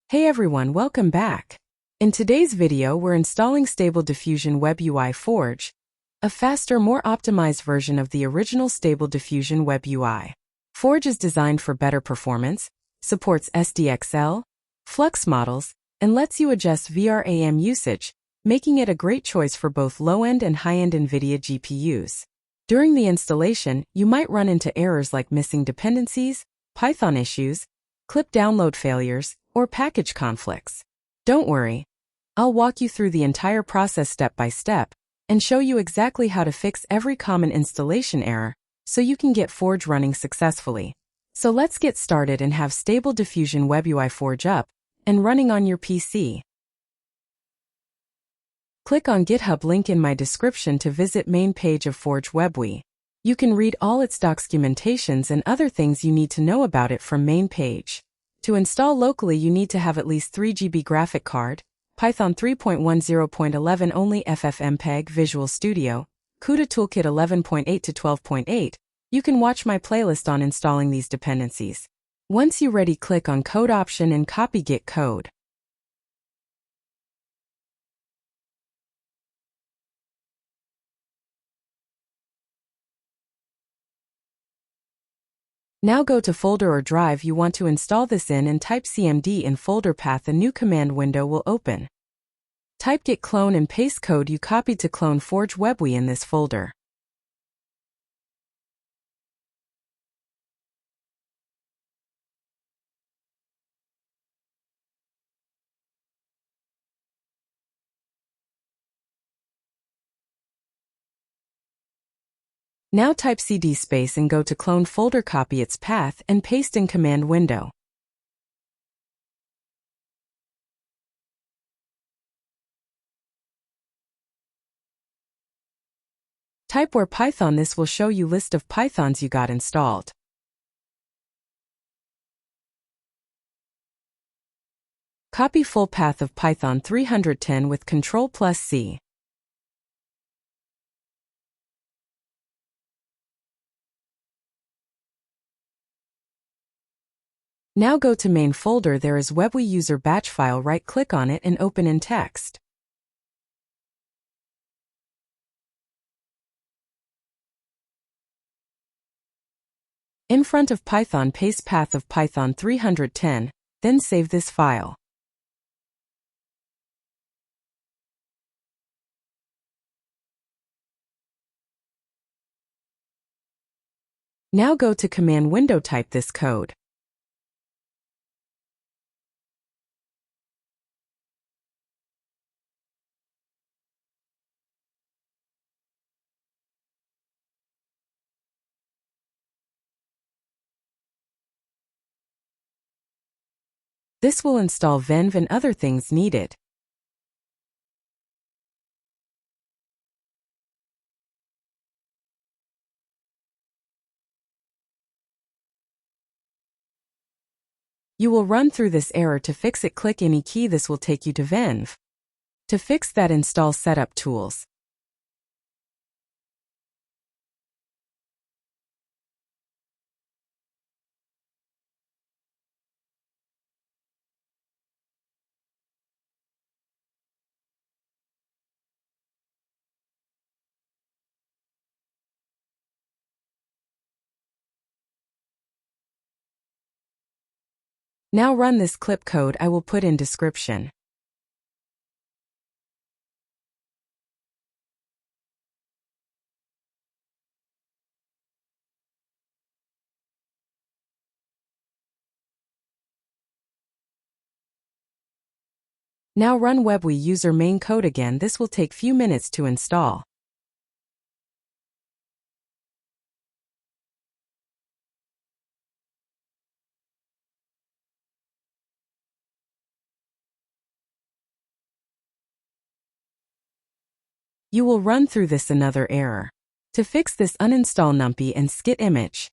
Hey everyone, welcome back. In today's video, we're installing stable Diffusion WebUI Forge, a faster, more optimized version of the original stable Diffusion WebUI. Forge is designed for better performance, supports SDXL, FLUX models, and lets you adjust VRAM usage, making it a great choice for both low-end and high-end NVIDIA GPUs. During the installation, you might run into errors like missing dependencies, Python issues, clip download failures, or package conflicts. Don't worry, I'll walk you through the entire process step by step and show you exactly how to fix every common installation error so you can get Forge running successfully. So let's get started and have stable Diffusion WebUI Forge up and running on your PC. Click on GitHub link in my description to visit main page of Forge WebUI. You can read all its documentations and other things you need to know about it from main page. To install locally, you need to have at least 3 GB graphic card, Python 3.10.11 only FFmpeg Visual Studio, CUDA Toolkit 11.8 to 12.8. You can watch my playlist on installing these dependencies. Once you're ready, click on Code option and copy Git code. Now go to folder or drive you want to install this in and type cmd in folder path. A new command window will open. Type git clone and paste code you copied to clone Forge WebUI in this folder. Now type cd space and go to clone folder, copy its path and paste in command window. Type where Python. This will show you list of Pythons you got installed. Copy full path of Python 310 with Ctrl+C. Now go to main folder. There is WebUI user batch file. Right-click on it and open in text. In front of Python, paste path of Python 310, then save this file. Now go to command window, type this code. This will install venv and other things needed. You will run through this error. To fix it, click any key. This will take you to venv. To fix that, install setup tools. Now run this clip code I will put in description. Now run WebUI user main code again. This will take few minutes to install. You will run through this another error. To fix this, uninstall numpy and skit image.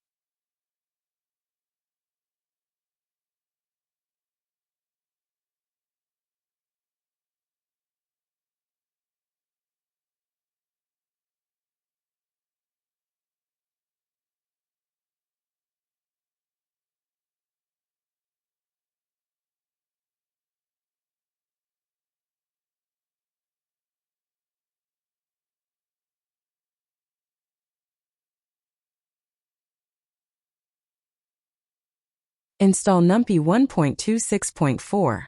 Install NumPy 1.26.4.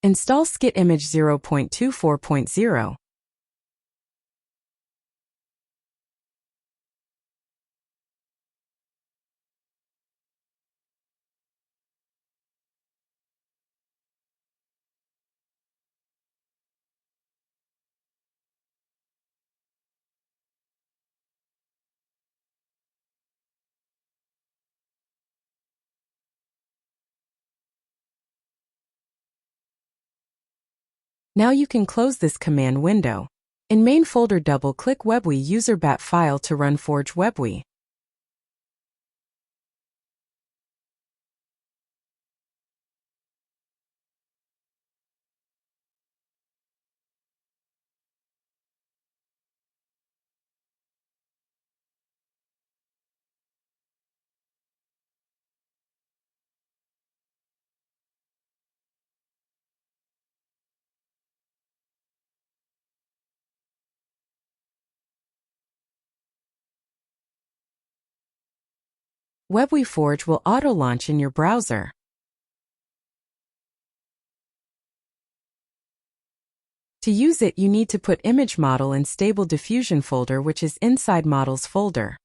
Install Skit Image 0.24.0. Now you can close this command window. In main folder, double-click WebUI user bat file to run Forge WebUI. WebUI Forge will auto-launch in your browser. To use it, you need to put image model in Stable Diffusion folder, which is inside Models folder.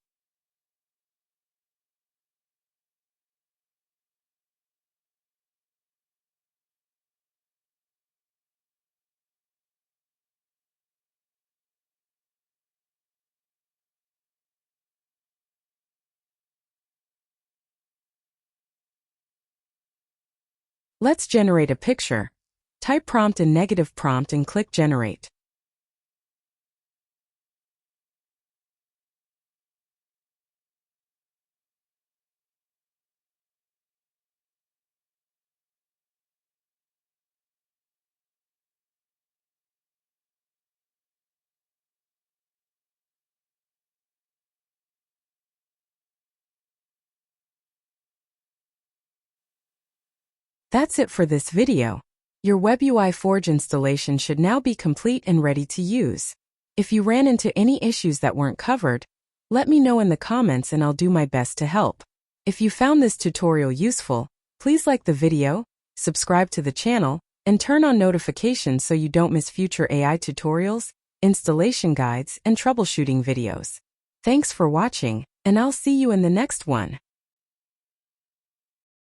Let's generate a picture. Type prompt in negative prompt and click Generate. That's it for this video. Your WebUI Forge installation should now be complete and ready to use. If you ran into any issues that weren't covered, let me know in the comments and I'll do my best to help. If you found this tutorial useful, please like the video, subscribe to the channel, and turn on notifications so you don't miss future AI tutorials, installation guides, and troubleshooting videos. Thanks for watching, and I'll see you in the next one.